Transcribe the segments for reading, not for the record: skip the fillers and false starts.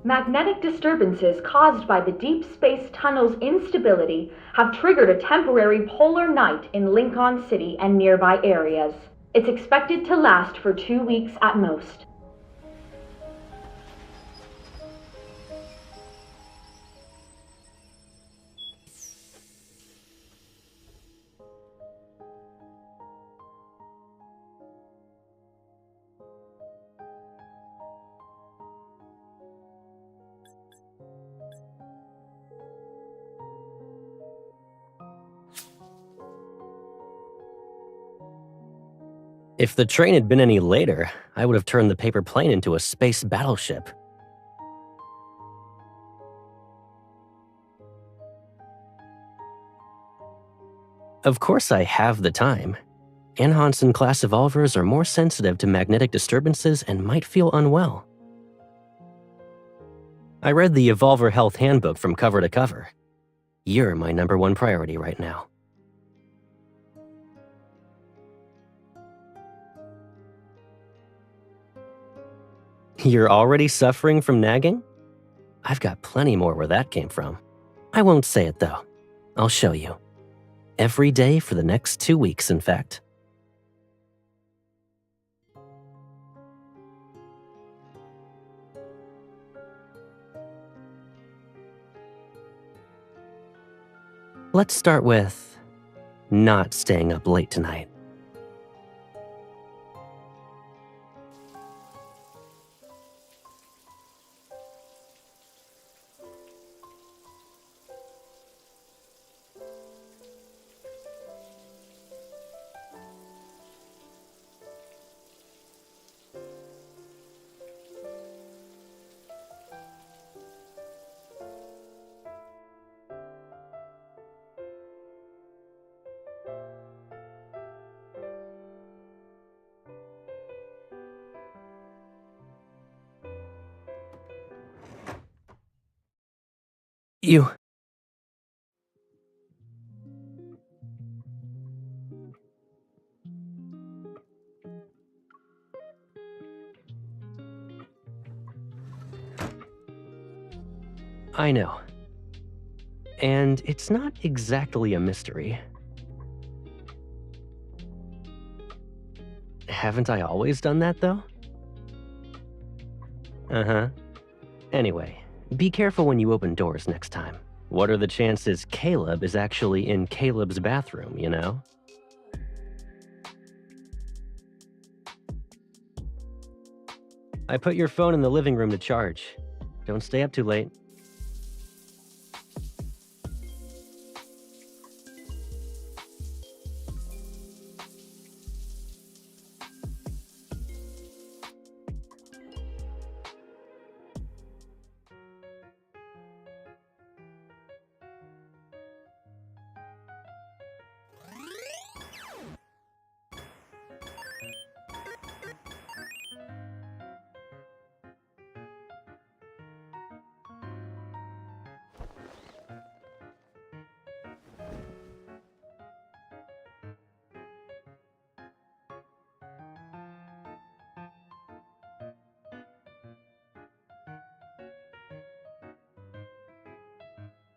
Magnetic disturbances caused by the deep space tunnel's instability have triggered a temporary polar night in Lincoln City and nearby areas. It's expected to last for 2 weeks at most. If the train had been any later, I would have turned the paper plane into a space battleship. Of course I have the time. Anhansen-class evolvers are more sensitive to magnetic disturbances and might feel unwell. I read the Evolver Health Handbook from cover to cover. You're my #1 priority right now. You're already suffering from nagging? I've got plenty more where that came from. I won't say it though. I'll show you. Every day for the next 2 weeks, in fact. Let's start with not staying up late tonight. You... I know. And it's not exactly a mystery. Haven't I always done that, though? Uh-huh. Anyway, be careful when you open doors next time. What are the chances Caleb is actually in Caleb's bathroom, you know? I put your phone in the living room to charge. Don't stay up too late.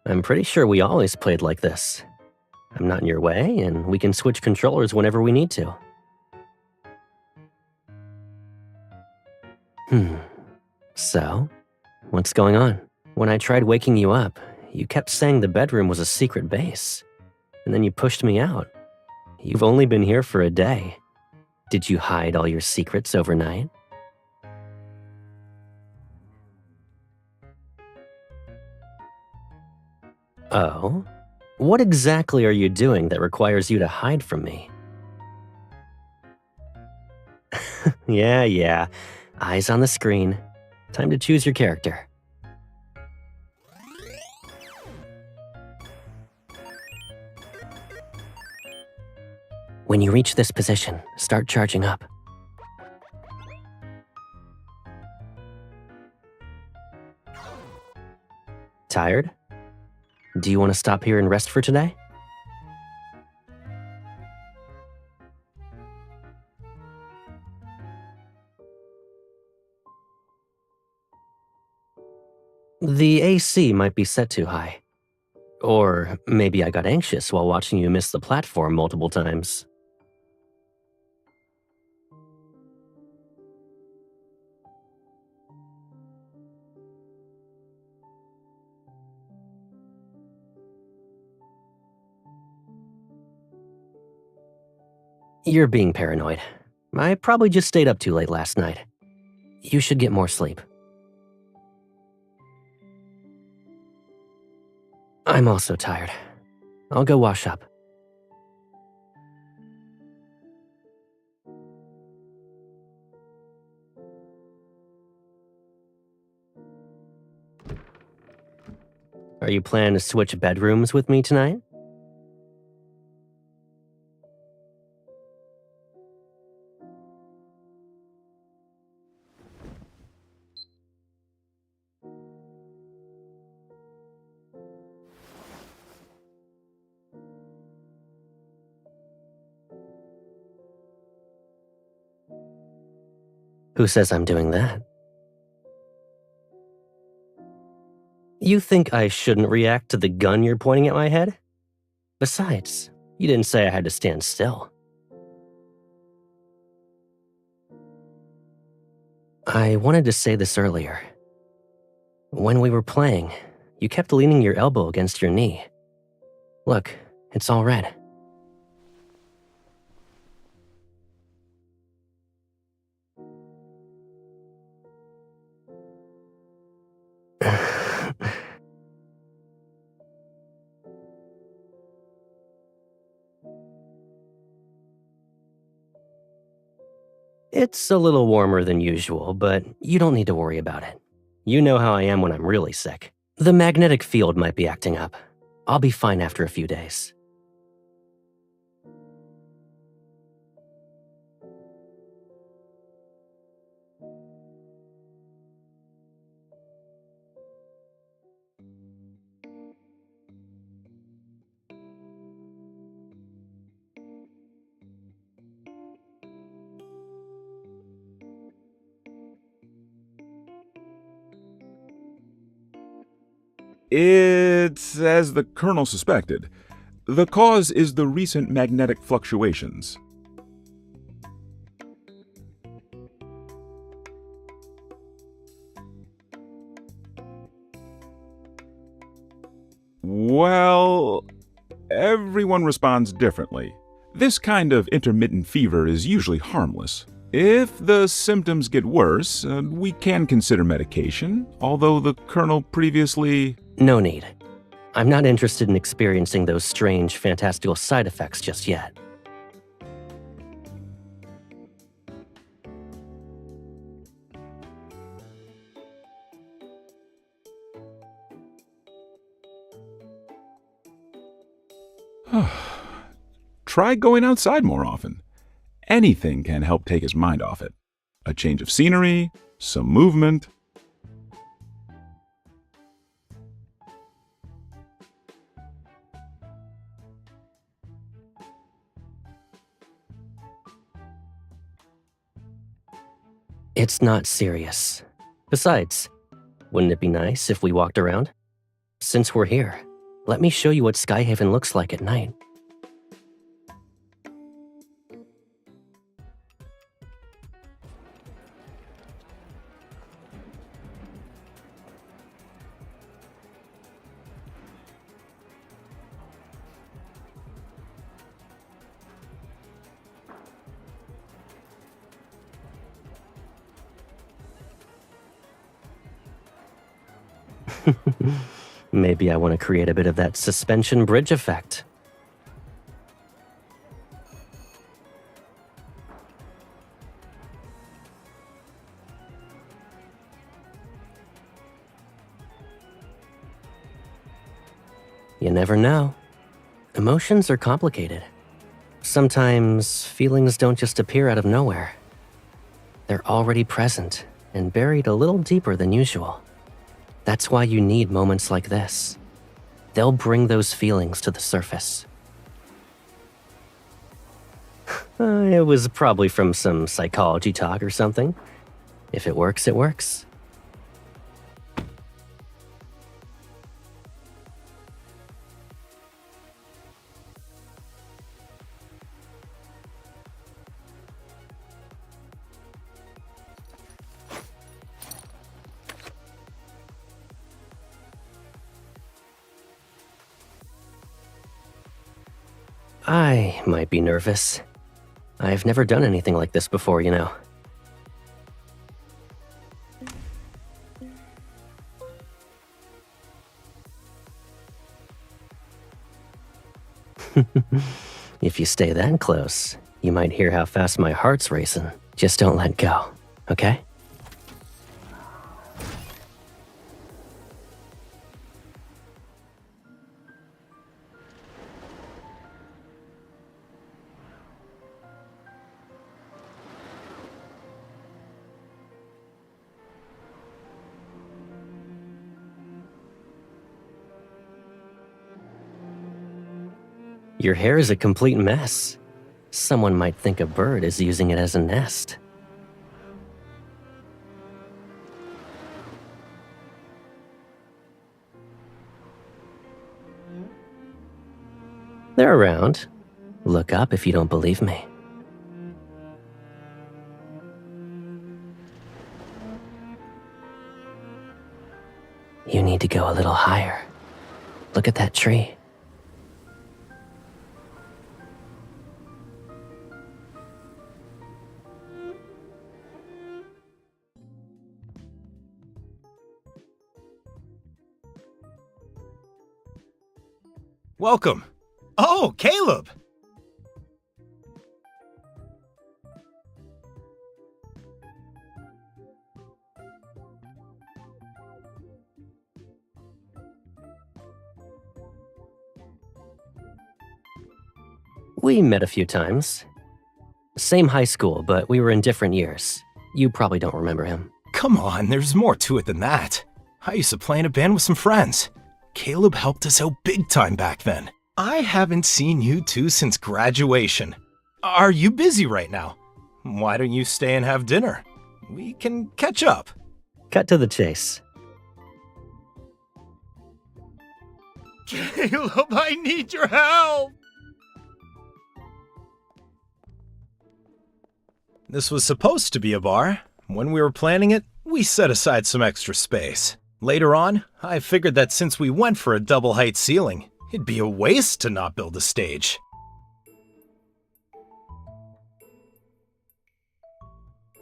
I'm pretty sure we always played like this. I'm not in your way, and we can switch controllers whenever we need to. So, what's going on? When I tried waking you up, you kept saying the bedroom was a secret base. And then you pushed me out. You've only been here for a day. Did you hide all your secrets overnight? Oh? What exactly are you doing that requires you to hide from me? Yeah. Eyes on the screen. Time to choose your character. When you reach this position, start charging up. Tired? Do you want to stop here and rest for today? The AC might be set too high. Or maybe I got anxious while watching you miss the platform multiple times. You're being paranoid. I probably just stayed up too late last night. You should get more sleep. I'm also tired. I'll go wash up. Are you planning to switch bedrooms with me tonight? Who says I'm doing that? You think I shouldn't react to the gun you're pointing at my head? Besides, you didn't say I had to stand still. I wanted to say this earlier. When we were playing, you kept leaning your elbow against your knee. Look, it's all red. It's a little warmer than usual, but you don't need to worry about it. You know how I am when I'm really sick. The magnetic field might be acting up. I'll be fine after a few days. It's as the Colonel suspected. The cause is the recent magnetic fluctuations. Well, everyone responds differently. This kind of intermittent fever is usually harmless. If the symptoms get worse, we can consider medication, although the Colonel previously... No need. I'm not interested in experiencing those strange, fantastical side effects just yet. Try going outside more often. Anything can help take his mind off it. A change of scenery, some movement. It's not serious. Besides, wouldn't it be nice if we walked around? Since we're here, let me show you what Skyhaven looks like at night. Maybe I want to create a bit of that suspension bridge effect. You never know. Emotions are complicated. Sometimes feelings don't just appear out of nowhere. They're already present and buried a little deeper than usual. That's why you need moments like this. They'll bring those feelings to the surface. It was probably from some psychology talk or something. If it works, it works. I might be nervous. I've never done anything like this before, you know. If you stay that close, you might hear how fast my heart's racing. Just don't let go, okay? Your hair is a complete mess. Someone might think a bird is using it as a nest. They're around. Look up if you don't believe me. You need to go a little higher. Look at that tree. Welcome. Oh, Caleb! We met a few times. Same high school, but we were in different years. You probably don't remember him. Come on, there's more to it than that. I used to play in a band with some friends. Caleb helped us out big time back then. I haven't seen you two since graduation. Are you busy right now? Why don't you stay and have dinner? We can catch up. Cut to the chase. Caleb, I need your help! This was supposed to be a bar. When we were planning it, we set aside some extra space. Later on, I figured that since we went for a double-height ceiling, it'd be a waste to not build a stage.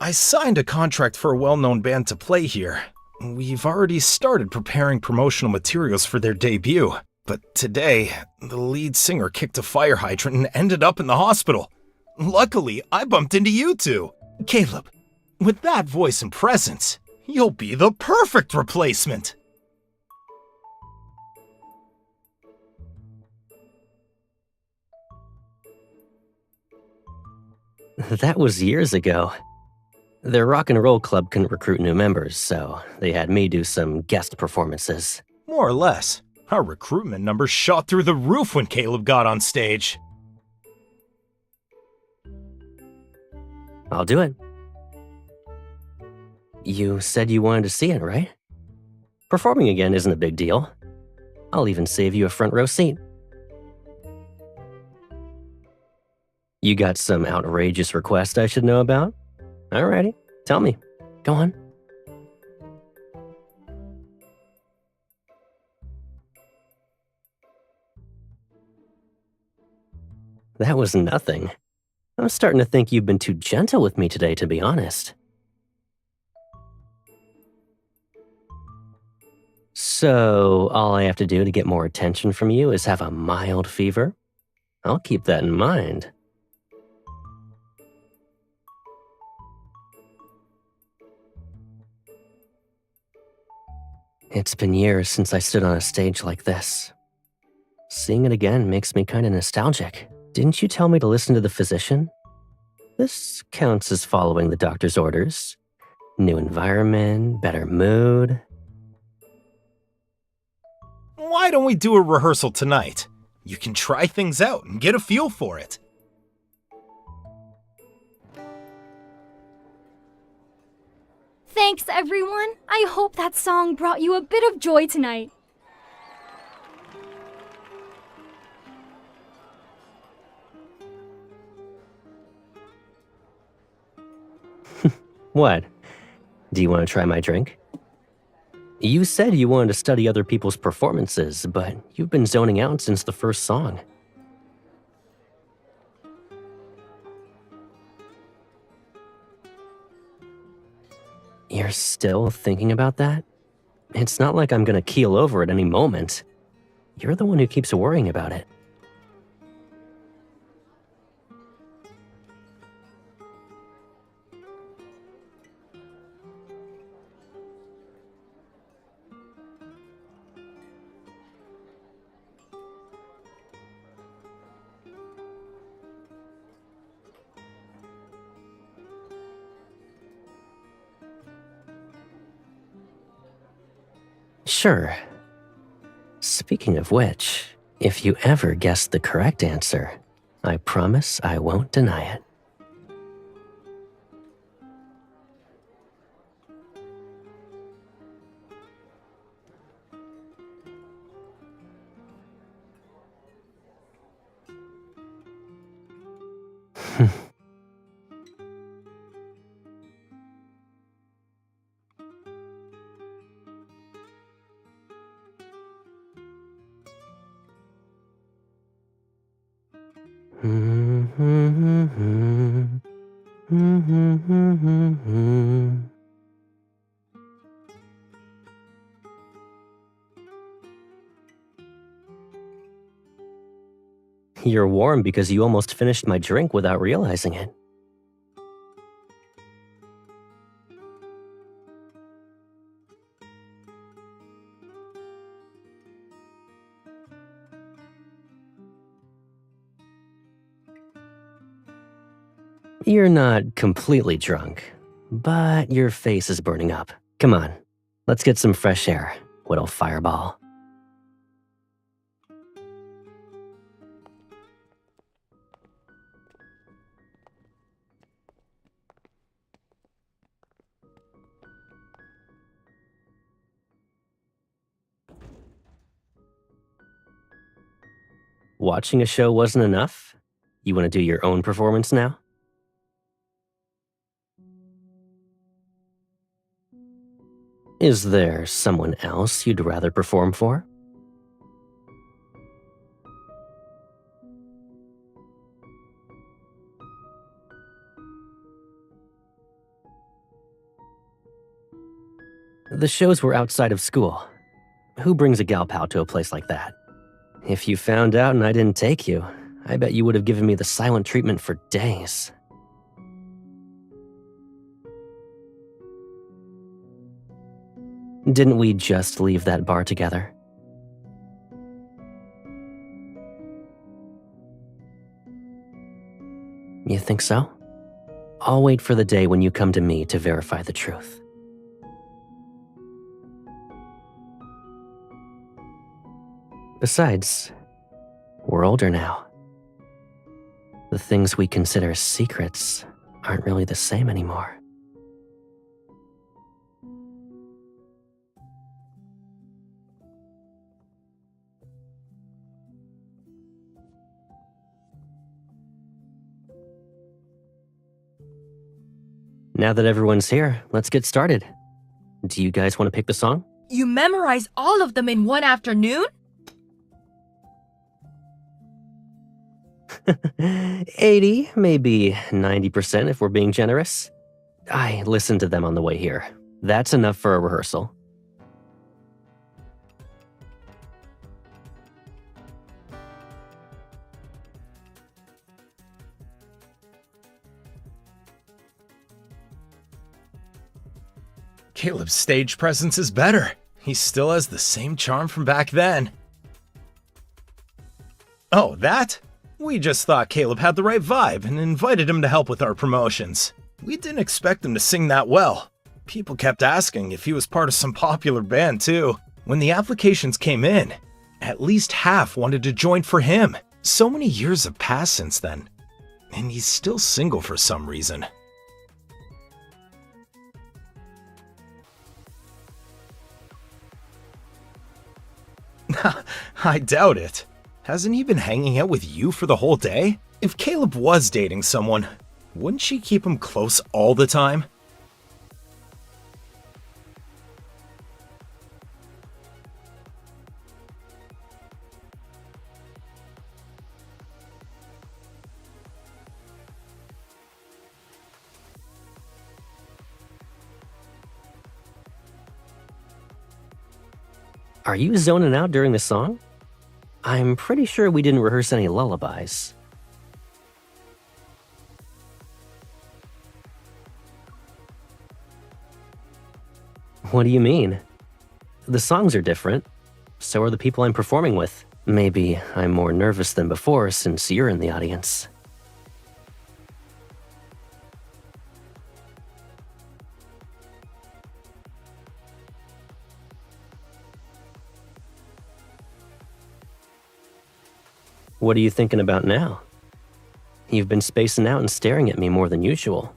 I signed a contract for a well-known band to play here. We've already started preparing promotional materials for their debut, but today, the lead singer kicked a fire hydrant and ended up in the hospital. Luckily, I bumped into you two. Caleb, with that voice and presence, you'll be the perfect replacement! That was years ago. Their rock and roll club couldn't recruit new members, so they had me do some guest performances. More or less. Our recruitment numbers shot through the roof when Caleb got on stage. I'll do it. You said you wanted to see it, right? Performing again isn't a big deal. I'll even save you a front row seat. You got some outrageous request I should know about? Alrighty, tell me. Go on. That was nothing. I'm starting to think you've been too gentle with me today, to be honest. So, all I have to do to get more attention from you is have a mild fever? I'll keep that in mind. It's been years since I stood on a stage like this. Seeing it again makes me kinda nostalgic. Didn't you tell me to listen to the physician? This counts as following the doctor's orders. New environment, better mood. Why don't we do a rehearsal tonight? You can try things out and get a feel for it. Thanks, everyone. I hope that song brought you a bit of joy tonight. What? Do you want to try my drink? You said you wanted to study other people's performances, but you've been zoning out since the first song. You're still thinking about that? It's not like I'm gonna keel over at any moment. You're the one who keeps worrying about it. Sure. Speaking of which, if you ever guess the correct answer, I promise I won't deny it. You're warm because you almost finished my drink without realizing it. You're not completely drunk, but your face is burning up. Come on, let's get some fresh air, little fireball. Watching a show wasn't enough? You want to do your own performance now? Is there someone else you'd rather perform for? The shows were outside of school. Who brings a gal pal to a place like that? If you found out and I didn't take you, I bet you would have given me the silent treatment for days. Didn't we just leave that bar together? You think so? I'll wait for the day when you come to me to verify the truth. Besides, we're older now. The things we consider secrets aren't really the same anymore. Now that everyone's here, let's get started. Do you guys want to pick the song? You memorize all of them in one afternoon? 80, maybe 90% if we're being generous. I listened to them on the way here. That's enough for a rehearsal. Caleb's stage presence is better. He still has the same charm from back then. Oh, that? We just thought Caleb had the right vibe and invited him to help with our promotions. We didn't expect him to sing that well. People kept asking if he was part of some popular band too. When the applications came in, at least half wanted to join for him. So many years have passed since then, and he's still single for some reason. I doubt it. Hasn't he been hanging out with you for the whole day? If Caleb was dating someone, wouldn't she keep him close all the time? Are you zoning out during the song? I'm pretty sure we didn't rehearse any lullabies. What do you mean? The songs are different. So are the people I'm performing with. Maybe I'm more nervous than before since you're in the audience. What are you thinking about now? You've been spacing out and staring at me more than usual.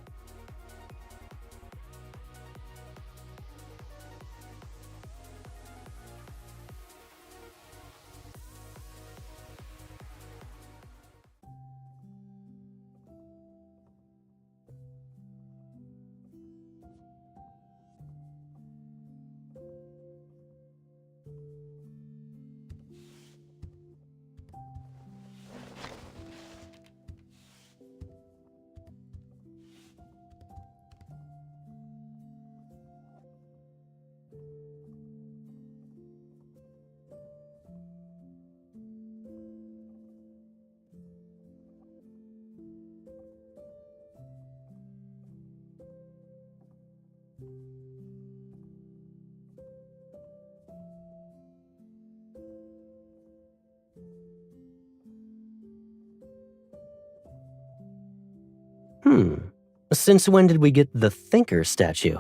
Since when did we get the Thinker statue?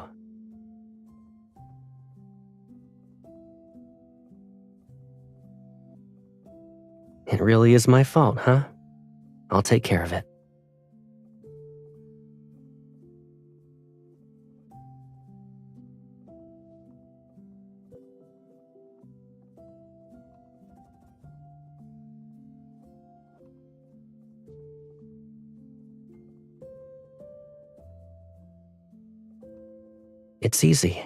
It really is my fault, huh? I'll take care of it. It's easy,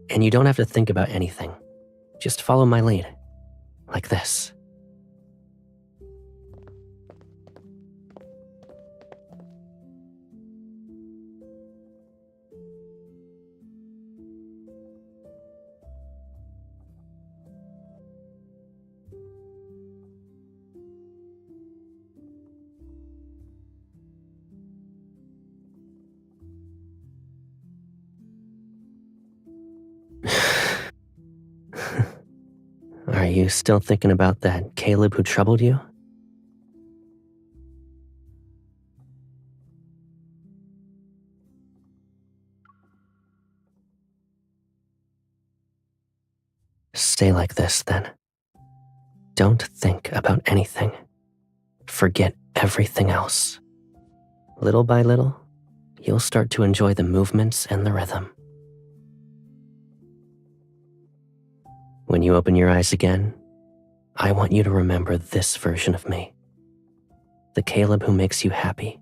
and you don't have to think about anything. Just follow my lead, like this. Are you still thinking about that Caleb who troubled you? Stay like this, then. Don't think about anything. Forget everything else. Little by little, you'll start to enjoy the movements and the rhythm. When you open your eyes again, I want you to remember this version of me. The Caleb who makes you happy.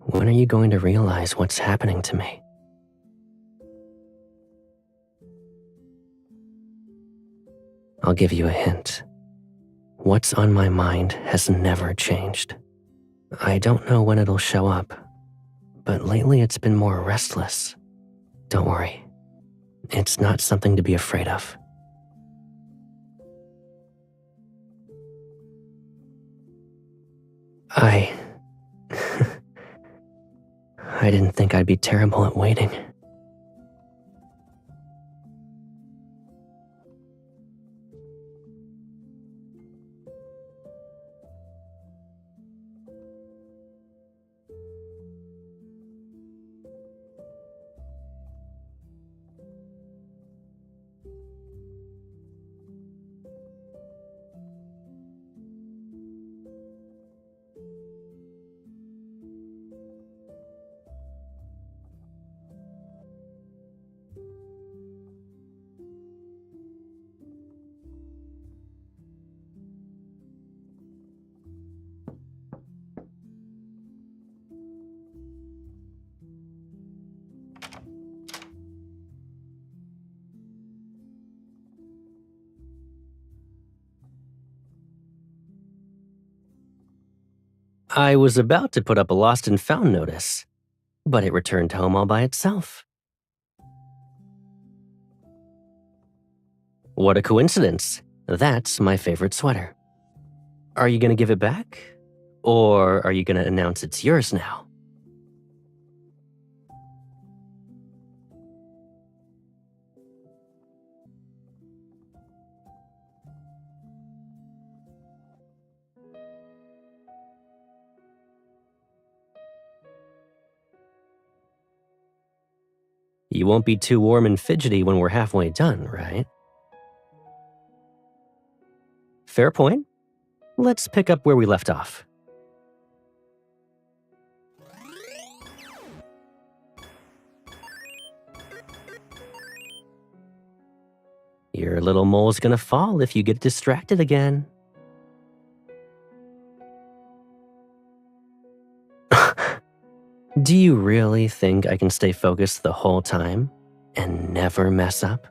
When are you going to realize what's happening to me? I'll give you a hint. What's on my mind has never changed. I don't know when it'll show up, but lately it's been more restless. Don't worry. It's not something to be afraid of. I didn't think I'd be terrible at waiting. I was about to put up a lost and found notice, but it returned home all by itself. What a coincidence. That's my favorite sweater. Are you gonna give it back? Or are you gonna announce it's yours now? You won't be too warm and fidgety when we're halfway done, right? Fair point. Let's pick up where we left off. Your little mole's gonna fall if you get distracted again. Do you really think I can stay focused the whole time and never mess up?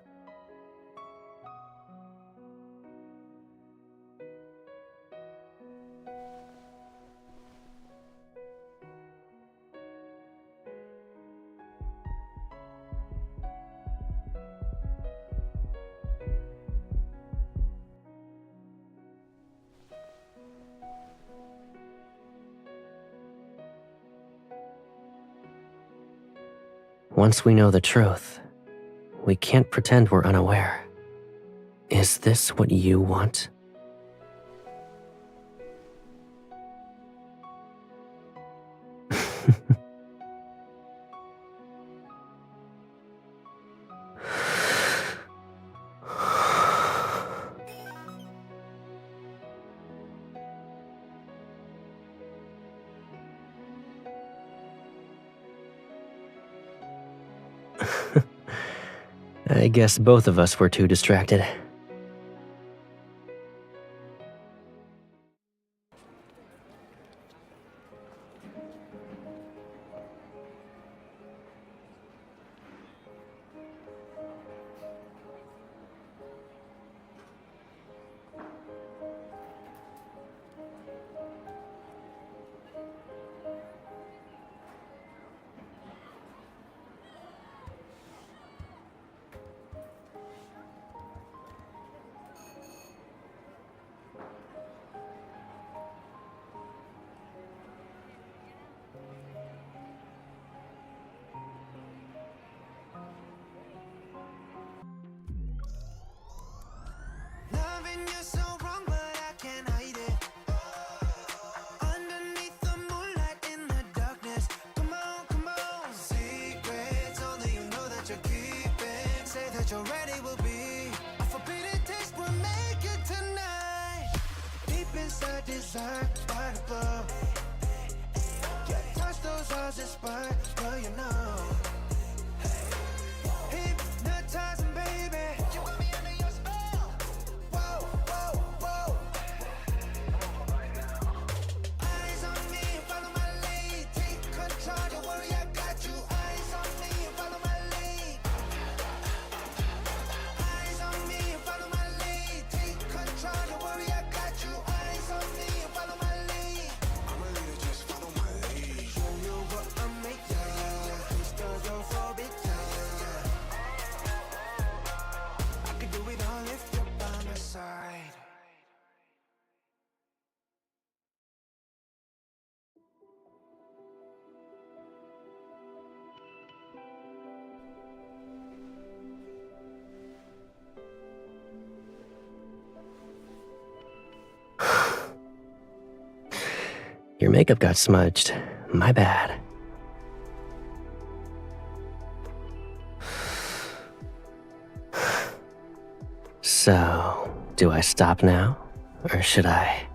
Once we know the truth, we can't pretend we're unaware. Is this what you want? I guess both of us were too distracted. Your makeup got smudged. My bad. So, do I stop now? Or should I?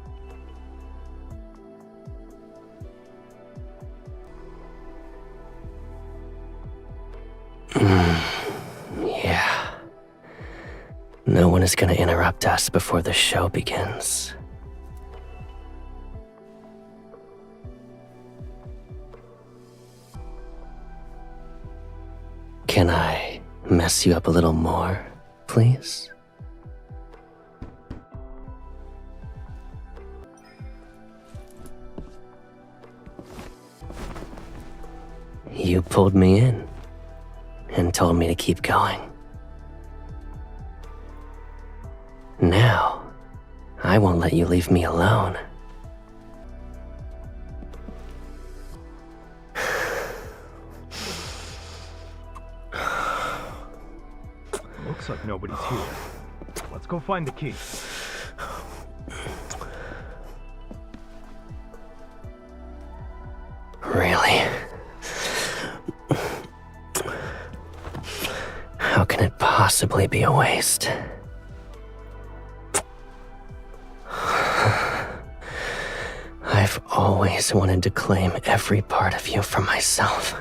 Yeah. No one is gonna interrupt us before the show begins. Can I mess you up a little more, please? You pulled me in and told me to keep going. Now, I won't let you leave me alone. Looks like nobody's here. Let's go find the key. Really? How can it possibly be a waste? I've always wanted to claim every part of you for myself.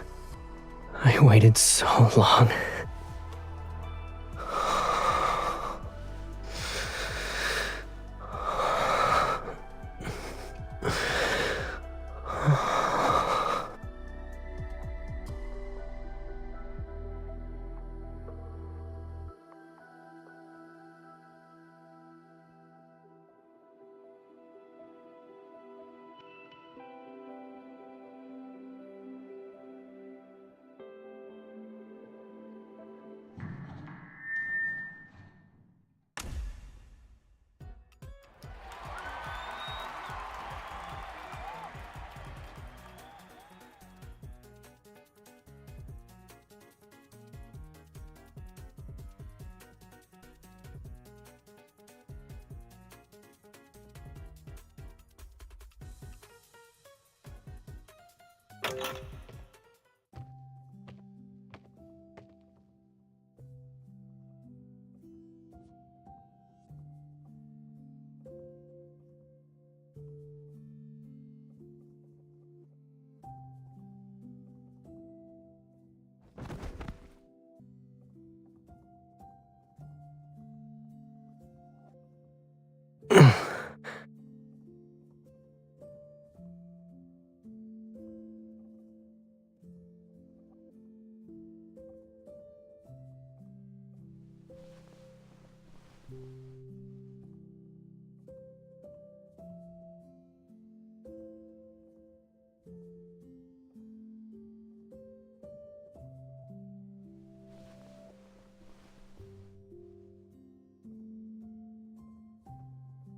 I waited so long.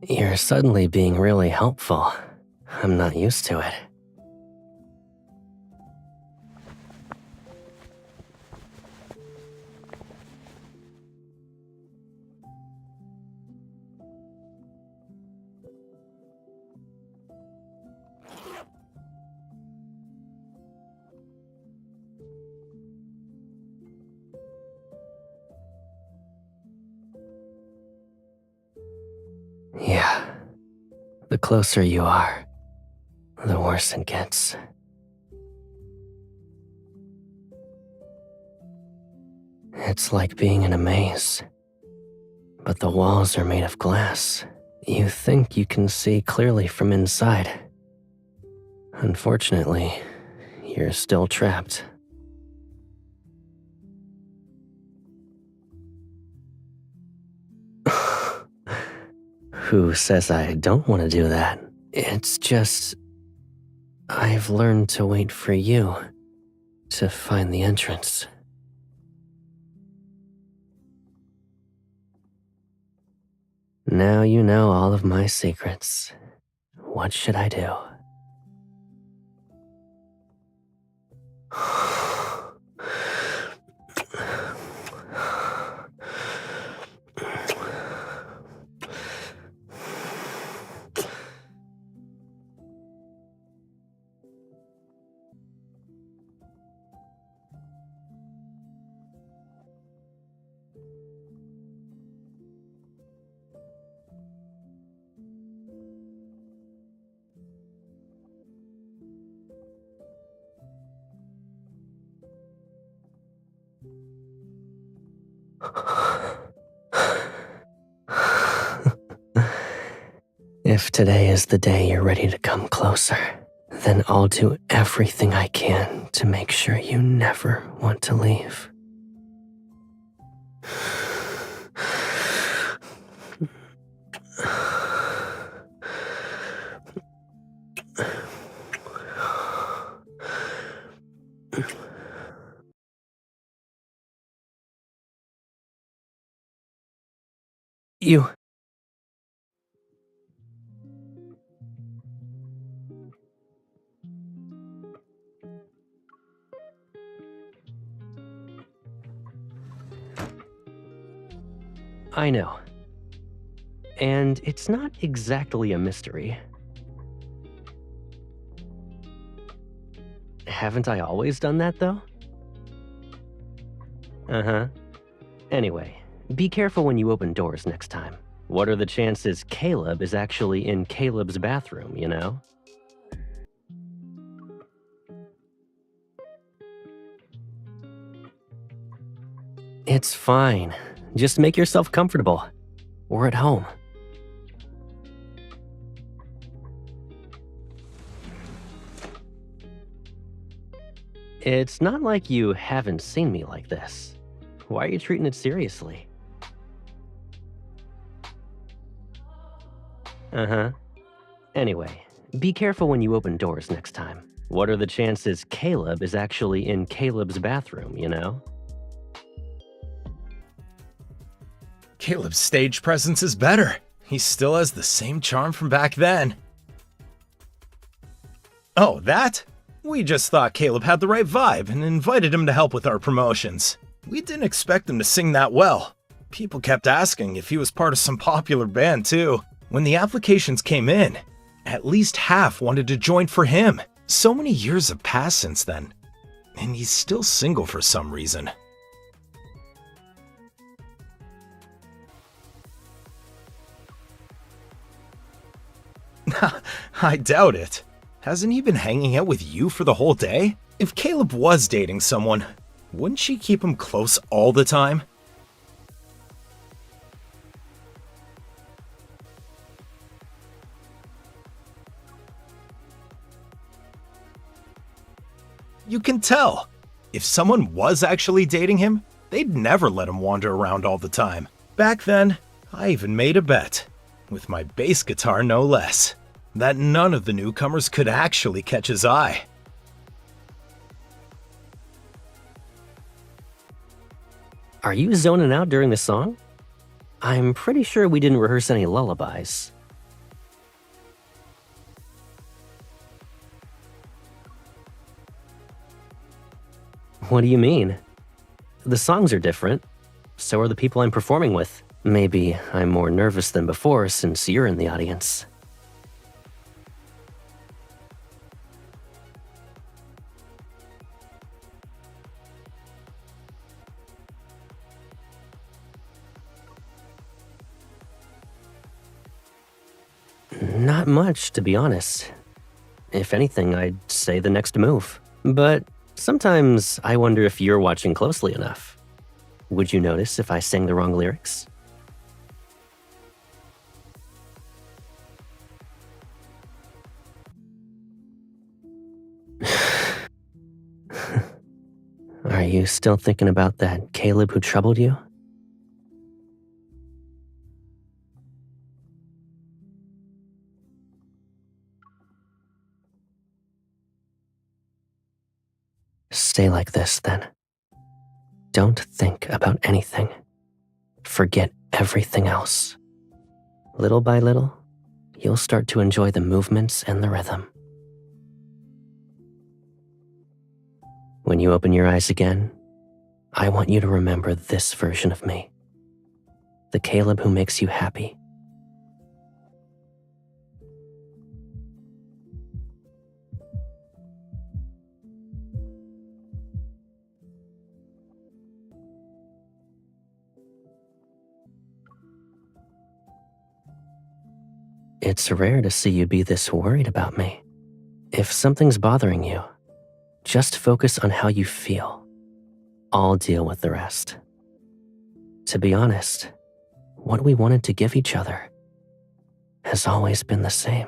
You're suddenly being really helpful. I'm not used to it. Yeah. The closer you are, the worse it gets. It's like being in a maze, but the walls are made of glass. You think you can see clearly from inside. Unfortunately, you're still trapped. Who says I don't want to do that? It's just, I've learned to wait for you to find the entrance. Now you know all of my secrets. What should I do? If today is the day you're ready to come closer, then I'll do everything I can to make sure you never want to leave. You... I know. And it's not exactly a mystery. Haven't I always done that, though? Uh-huh. Anyway, be careful when you open doors next time. What are the chances Caleb is actually in Caleb's bathroom, you know? It's fine. Just make yourself comfortable. We're at home. It's not like you haven't seen me like this. Why are you treating it seriously? Uh-huh. Anyway, be careful when you open doors next time. What are the chances Caleb is actually in Caleb's bathroom, you know? Caleb's stage presence is better. He still has the same charm from back then. Oh, that? We just thought Caleb had the right vibe and invited him to help with our promotions. We didn't expect him to sing that well. People kept asking if he was part of some popular band too. When the applications came in, at least half wanted to join for him. So many years have passed since then, and he's still single for some reason. I doubt it. Hasn't he been hanging out with you for the whole day? If Caleb was dating someone, wouldn't she keep him close all the time? You can tell. If someone was actually dating him, they'd never let him wander around all the time. Back then, I even made a bet, with my bass guitar no less, that none of the newcomers could actually catch his eye. Are you zoning out during the song? I'm pretty sure we didn't rehearse any lullabies. What do you mean? The songs are different. So are the people I'm performing with. Maybe I'm more nervous than before since you're in the audience. Not much, to be honest. If anything, I'd say the next move. But sometimes I wonder if you're watching closely enough. Would you notice if I sang the wrong lyrics? Are you still thinking about that Caleb who troubled you? Stay like this, then. Don't think about anything. Forget everything else. Little by little, you'll start to enjoy the movements and the rhythm. When you open your eyes again, I want you to remember this version of me. The Caleb who makes you happy. It's rare to see you be this worried about me. If something's bothering you, just focus on how you feel. I'll deal with the rest. To be honest, what we wanted to give each other has always been the same.